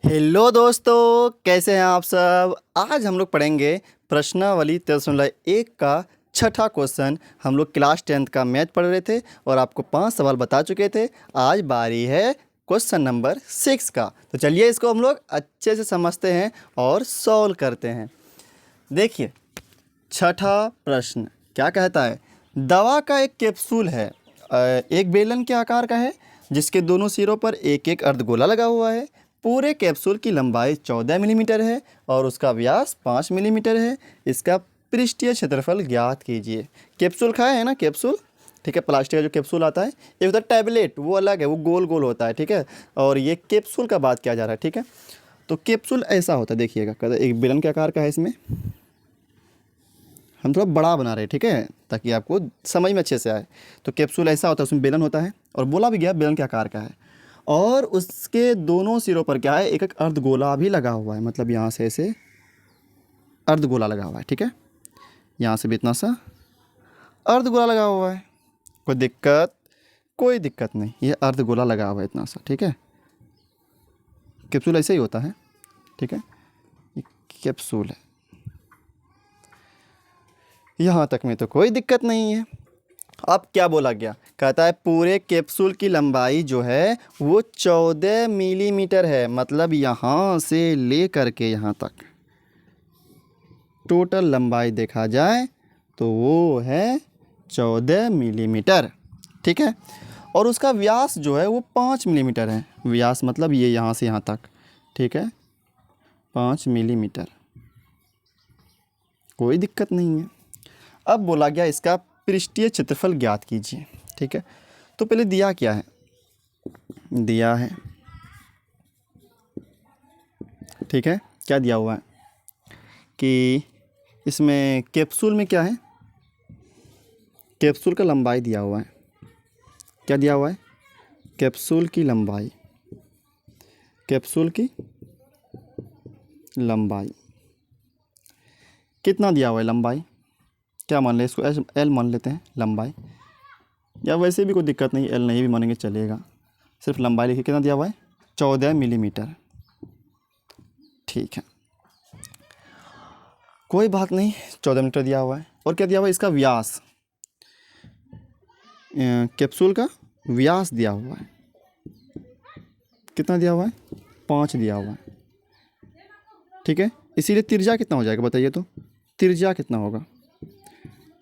Hello दोस्तों, कैसे हैं आप सब। आज हम लोग पढ़ेंगे प्रश्नावली 13.1 का छठा क्वेश्चन। हम लोग क्लास 10th का मैथ पढ़ रहे थे और आपको 5 सवाल बता चुके थे। आज बारी है क्वेश्चन नंबर 6 का। तो चलिए इसको हम लोग अच्छे से समझते हैं और सॉल्व करते हैं। देखिए, छठा प्रश्न क्या कहता है। दवा का एक कैप्सूल है, एक बेलन के आकार का है, जिसके दोनों सिरों पर एक एक अर्धगोला लगा हुआ है। पूरे कैप्सूल की लंबाई 14 मिलीमीटर है और उसका व्यास 5 मिलीमीटर है। इसका पृष्ठीय क्षेत्रफल ज्ञात कीजिए। कैप्सूल खाए है ना, कैप्सूल, ठीक है। प्लास्टिक का जो कैप्सूल आता है, एक होता है टैबलेट, वो अलग है, वो गोल गोल होता है, ठीक है। और ये कैप्सूल का बात किया जा रहा है, ठीक है। तो कैप्सूल ऐसा होता है, देखिएगा, कहता है एक बेलन के आकार का है। इसमें हम थोड़ा बड़ा बना रहे हैं, ठीक है, ताकि आपको समझ में अच्छे से आए। तो कैप्सूल ऐसा होता है, उसमें बेलन होता है और बोला भी गया बेलन के आकार का है। और उसके दोनों सिरों पर क्या है, एक एक अर्धगोला भी लगा हुआ है। मतलब यहाँ से ऐसे अर्धगोला लगा हुआ है, ठीक है। यहाँ से भी इतना सा अर्धगोला लगा हुआ है। कोई दिक्कत? कोई दिक्कत नहीं, ये अर्धगोला लगा हुआ है इतना सा, ठीक है। कैप्सूल ऐसे ही होता है, ठीक है। ये कैप्सूल है, यहाँ तक में तो कोई दिक्कत नहीं है। अब क्या बोला गया, कहता है पूरे कैप्सूल की लंबाई जो है वो 14 मिलीमीटर है। मतलब यहाँ से ले कर के यहाँ तक टोटल लंबाई देखा जाए तो वो है 14 मिलीमीटर, ठीक है। और उसका व्यास जो है वो 5 मिलीमीटर है। व्यास मतलब ये यहाँ से यहाँ तक, ठीक है, 5 मिलीमीटर, कोई दिक्कत नहीं है। अब बोला गया इसका पृष्ठीय क्षेत्रफल ज्ञात कीजिए, ठीक है। तो पहले दिया क्या है, दिया है, ठीक है, क्या दिया हुआ है कि इसमें कैप्सूल में क्या है, कैप्सूल का लंबाई दिया हुआ है। क्या दिया हुआ है, कैप्सूल की लंबाई, कैप्सूल की लंबाई कितना दिया हुआ है, लंबाई क्या मान लें, इसको एल मान लेते हैं लंबाई, या वैसे भी कोई दिक्कत नहीं, एल नहीं भी मानेंगे चलेगा। सिर्फ लंबाई लिखिए, कितना दिया हुआ है, 14 मिलीमीटर, ठीक है, कोई बात नहीं, 14 मीटर दिया हुआ है। और क्या दिया हुआ है, इसका व्यास, कैप्सूल का व्यास दिया हुआ है, कितना दिया हुआ है, 5 दिया हुआ है, ठीक है। इसीलिए त्रिज्या कितना हो जाएगा बताइए, तो त्रिज्या कितना होगा,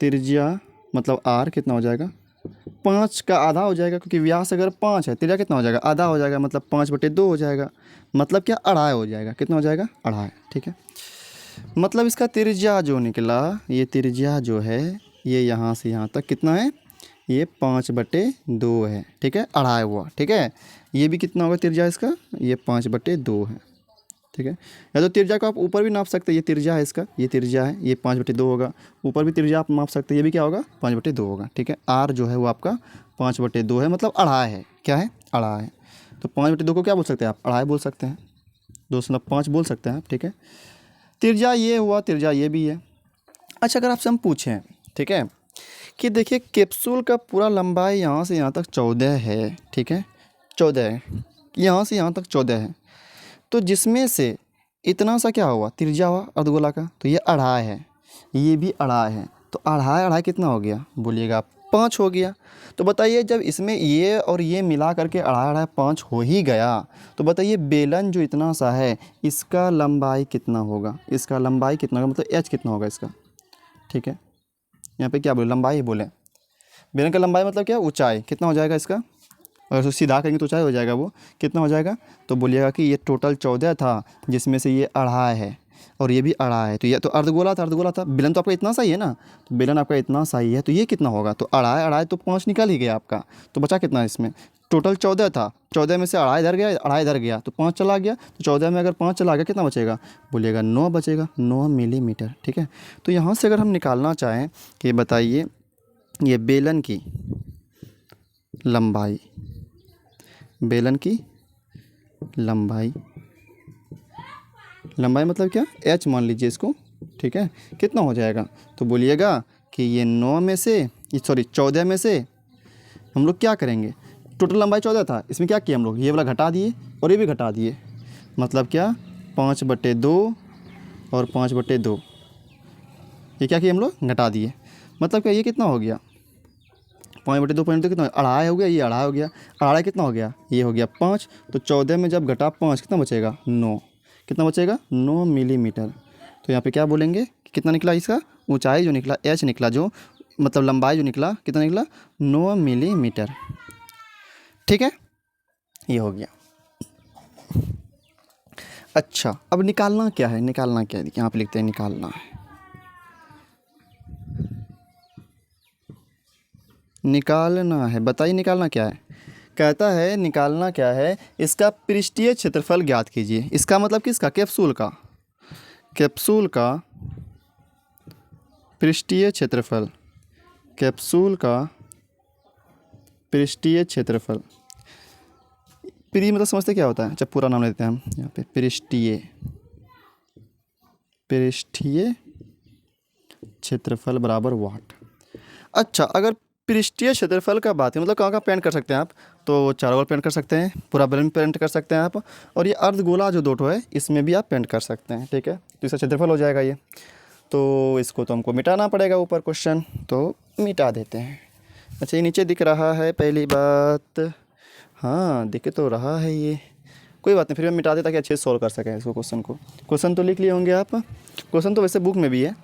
त्रिज्या मतलब आर कितना हो जाएगा, 5 का आधा हो जाएगा, क्योंकि व्यास अगर 5 है, त्रिज्या कितना हो जाएगा, आधा हो जाएगा, मतलब 5/2 हो जाएगा। मतलब क्या, अढ़ाई हो जाएगा, कितना हो जाएगा, अढ़ाई, ठीक है। मतलब इसका त्रिज्या जो निकला, ये त्रिज्या जो है ये यहाँ से यहाँ तक कितना है, ये 5/2 है, ठीक है, अढ़ाई हुआ, ठीक है। ये भी कितना होगा त्रिज्या इसका, ये 5/2 है, ठीक है। या तो त्रिज्या को आप ऊपर भी नाप सकते हैं, ये त्रिज्या है इसका, ये त्रिज्या है, ये 5/2 होगा। ऊपर भी त्रिज्या आप नाप सकते हैं, ये भी क्या होगा, 5/2 होगा, ठीक है। आर जो है वो आपका 5/2 है, मतलब अढ़ाई है, क्या है, अढ़ाई है। तो 5/2 को क्या बोल सकते हैं आप, अढ़ाई बोल सकते हैं, 2.5 बोल सकते हैं आप, ठीक है। त्रिज्या ये हुआ, त्रिज्या ये भी है। अच्छा, अगर आपसे हम पूछें, ठीक है, कि देखिए कैप्सूल का पूरा लंबाई यहाँ से यहाँ तक 14 है, ठीक है, 14 है, यहाँ से यहाँ तक 14 है। तो जिसमें से इतना सा क्या हुआ, त्रिज्या हुआ अर्धगोला का, तो ये अढ़ाई है, ये भी अढ़ाई है। तो अढ़ाई अढ़ाई कितना हो गया, बोलिएगा, 5 हो गया। तो बताइए, जब इसमें ये और ये मिला करके अढ़ाई अढ़ाई 5 हो ही गया, तो बताइए बेलन जो इतना सा है इसका लंबाई कितना होगा, इसका लंबाई कितना होगा, मतलब एच कितना होगा इसका, ठीक है। यहाँ पे क्या बोले, लंबाई ही बोले। बेलन का लंबाई मतलब क्या, ऊंचाई कितना हो जाएगा इसका, अगर उसको सीधा करेंगे तो ऊंचाई हो जाएगा, वो कितना हो जाएगा। तो बोलिएगा कि ये टोटल 14 था, जिसमें से ये अढ़ाई है और ये भी अढ़ाई है। तो ये तो अर्धगोला था, अर्धगोला था, बेलन तो आपका इतना सा ही है ना, तो बेलन आपका इतना सा ही है, तो ये कितना होगा, तो अढ़ाई अढ़ाई तो 5 निकल ही गया आपका। तो बचा कितना इसमें, टोटल 14 था, 14 में से अढ़ाई इधर गया, अढ़ाई इधर गया, तो 5 चला गया। तो 14 में अगर 5 चला गया, कितना बचेगा, बोलिएगा 9 बचेगा, 9 मिलीमीटर, ठीक है। तो यहाँ से अगर हम निकालना चाहें कि बताइए ये बेलन की लंबाई, बेलन की लंबाई, लंबाई मतलब क्या, एच मान लीजिए इसको, ठीक है, कितना हो जाएगा। तो बोलिएगा कि ये 9 में से, सॉरी 14 में से हम लोग क्या करेंगे, टोटल लंबाई 14 था, इसमें क्या किया हम लोग, ये वाला घटा दिए और ये भी घटा दिए, मतलब क्या, 5/2 और 5/2, ये क्या किया हम लोग, घटा दिए। मतलब क्या, ये कितना हो गया, 5/2 कितना, अढ़ाई हो गया, ये अढ़ाई हो गया, अढ़ाई कितना हो गया, ये हो गया 5। तो 14 में जब घटा 5 कितना बचेगा, 9। कितना बचेगा, 9 मिलीमीटर। तो यहाँ पे क्या बोलेंगे कि कितना निकला इसका ऊंचाई जो निकला, एच निकला, जो मतलब लंबाई जो निकला, कितना निकला, 9 मिलीमीटर। ठीक है, ये हो गया। अच्छा, अब निकालना क्या है, निकालना क्या है, यहाँ पे लिखते हैं निकालना है, निकालना है। बताइए निकालना क्या है। कहता है निकालना क्या है, इसका पृष्ठीय क्षेत्रफल ज्ञात कीजिए। इसका मतलब किसका, कैप्सूल का, कैप्सूल का पृष्ठीय क्षेत्रफल, कैप्सूल का पृष्ठीय क्षेत्रफल। प्री मतलब समझते क्या होता है, जब पूरा नाम लेते हैं हम यहाँ पे, पृष्ठीय, पृष्ठीय क्षेत्रफल बराबर वाट। अच्छा, अगर पृष्ठीय क्षेत्रफल का बात है, मतलब कहाँ कहाँ पेंट कर सकते हैं आप, तो चारों ओर पेंट कर सकते हैं, पूरा बेलन पेंट कर सकते हैं आप, और ये अर्धगोला जो दो ठो है इसमें भी आप पेंट कर सकते हैं। ठीक है, तो इसका क्षेत्रफल हो जाएगा ये। तो इसको तो हमको मिटाना पड़ेगा ऊपर क्वेश्चन, तो मिटा देते हैं। अच्छा, ये नीचे दिख रहा है पहली बात, हाँ दिख तो रहा है ये, कोई बात नहीं, फिर हम मिटा दें ताकि अच्छे से सॉल्व कर सकें इसको, क्वेश्चन को। क्वेश्चन तो लिख लिए होंगे आप, क्वेश्चन तो वैसे बुक में भी है।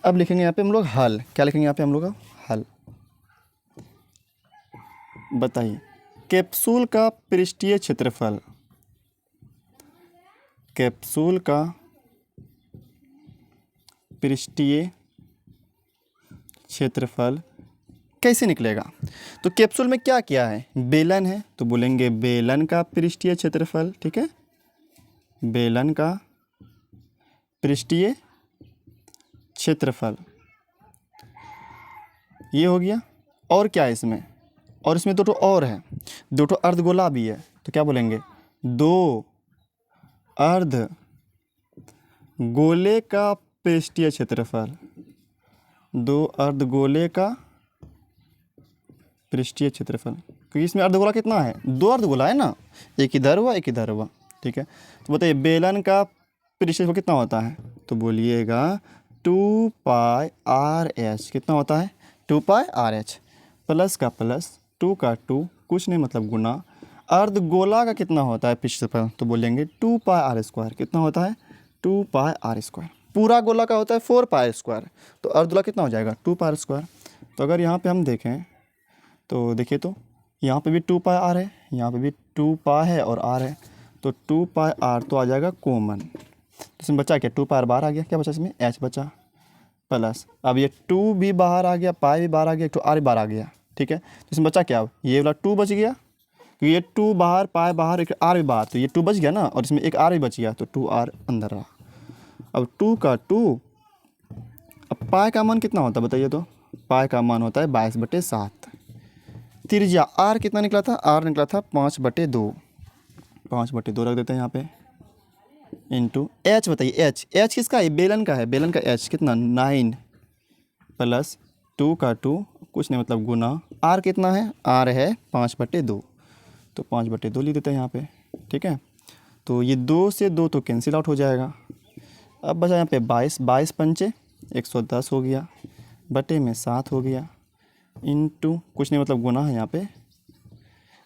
अब लिखेंगे यहाँ पे हम लोग हल। क्या लिखेंगे यहाँ पे हम लोग, हल। बताइए, कैप्सूल का पृष्ठीय क्षेत्रफल, कैप्सूल का पृष्ठीय क्षेत्रफल कैसे निकलेगा। तो कैप्सूल में क्या क्या है, बेलन है, तो बोलेंगे बेलन का पृष्ठीय क्षेत्रफल। ठीक है, बेलन का पृष्ठीय क्षेत्रफल, ये हो गया। और क्या है इसमें, और इसमें दो ठो और है, दो ठो अर्धगोला भी है, तो क्या बोलेंगे, दो अर्ध गोले का पृष्ठीय क्षेत्रफल, दो अर्धगोले का पृष्ठीय क्षेत्रफल। क्योंकि इसमें अर्धगोला कितना है, दो अर्धगोला है ना, एक इधर हुआ एक इधर हुआ। ठीक है, तो बताइए बेलन का पृष्ठीय क्षेत्रफल कितना होता है, तो बोलिएगा 2πr/h। कितना होता है, 2πr/h, प्लस का प्लस, 2 का 2, कुछ नहीं मतलब गुना, अर्धगोला का कितना होता है पृष्ठफल, तो बोलेंगे 2πr²। कितना होता है, 2πr²। पूरा गोला का होता है 4πr², तो अर्धगोला कितना हो जाएगा, 2πr²। तो अगर यहाँ पे हम देखें तो देखिए, तो यहाँ पे भी 2πr है, यहाँ पे भी 2π है और r है, तो 2πr तो आ जाएगा कॉमन। इसमें बचा क्या, 2πr बाहर आ गया, क्या बचा इसमें, h बचा, प्लस अब ये 2 भी बाहर आ गया, पाई भी बाहर आ गया, एक तो r भी बाहर आ गया। ठीक है, तो इसमें बचा क्या, अब ये वाला 2 बच गया, क्योंकि ये 2 बाहर, पाई बाहर, एक r भी बाहर, तो ये 2 बच गया ना, और इसमें एक r भी बच गया, तो 2r अंदर रहा। अब 2 का 2, अब पाई का मान कितना होता है बताइए, तो पाई का मान होता है 22/7। त्रिज्या r कितना निकला था, r निकला था 5/2, 5/2 रख देते हैं यहाँ पे, इंटू h। बताइए h किसका है, बेलन का है, बेलन का h कितना, 9 प्लस 2 का 2, कुछ नहीं मतलब गुना, r कितना है, r है 5/2, तो 5/2 लिख देते हैं यहाँ पे। ठीक है, तो ये 2 से 2 तो कैंसिल आउट हो जाएगा। अब बचा यहाँ पे 22 पंचे 110 हो गया, बटे में 7 हो गया, इंटू कुछ नहीं मतलब गुना है यहाँ पे।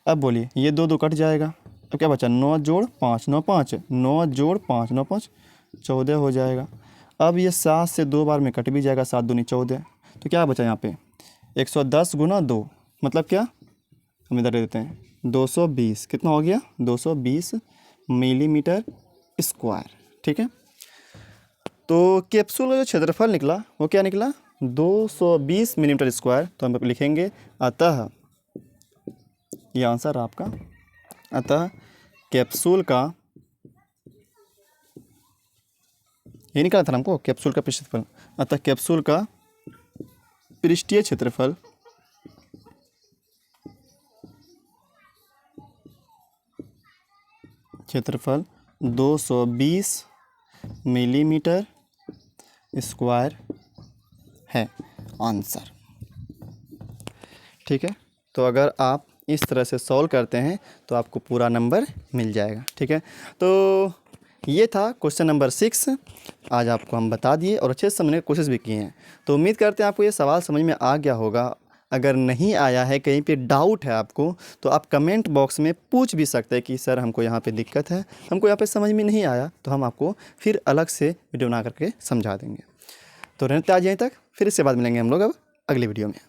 अब बोलिए, ये 2 2 कट जाएगा, अब क्या बचा, 9 जोड़ 5, 9 5, 9 जोड़ 5, 9 5 14 हो जाएगा। अब ये 7 से 2 बार में कट भी जाएगा, 7 दूनी 14, तो क्या बचा यहाँ पे, 110 गुना 2, मतलब क्या, हम इधर दे देते हैं 220। कितना हो गया, 220 मिलीमीटर स्क्वायर। ठीक है, तो कैप्सूल का जो क्षेत्रफल निकला वो क्या निकला, 220 मिलीमीटर स्क्वायर। तो हम लिखेंगे अतः, ये आंसर आपका, अतः कैप्सूल का, ये निकाला था हमको कैप्सूल का पृष्ठफल, अतः कैप्सूल का पृष्ठीय क्षेत्रफल क्षेत्रफल 220 मिलीमीटर स्क्वायर है आंसर। ठीक है, तो अगर आप इस तरह से सॉल्व करते हैं तो आपको पूरा नंबर मिल जाएगा। ठीक है, तो ये था क्वेश्चन नंबर 6। आज आपको हम बता दिए और अच्छे से समझने की कोशिश भी किए हैं। तो उम्मीद करते हैं आपको ये सवाल समझ में आ गया होगा। अगर नहीं आया है, कहीं पे डाउट है आपको, तो आप कमेंट बॉक्स में पूछ भी सकते हैं कि सर हमको यहाँ पे दिक्कत है, हमको यहाँ पे समझ में नहीं आया, तो हम आपको फिर अलग से वीडियो बना करके समझा देंगे। तो रहते आज यहीं तक, फिर इसके बाद मिलेंगे हम लोग अब अगली वीडियो में।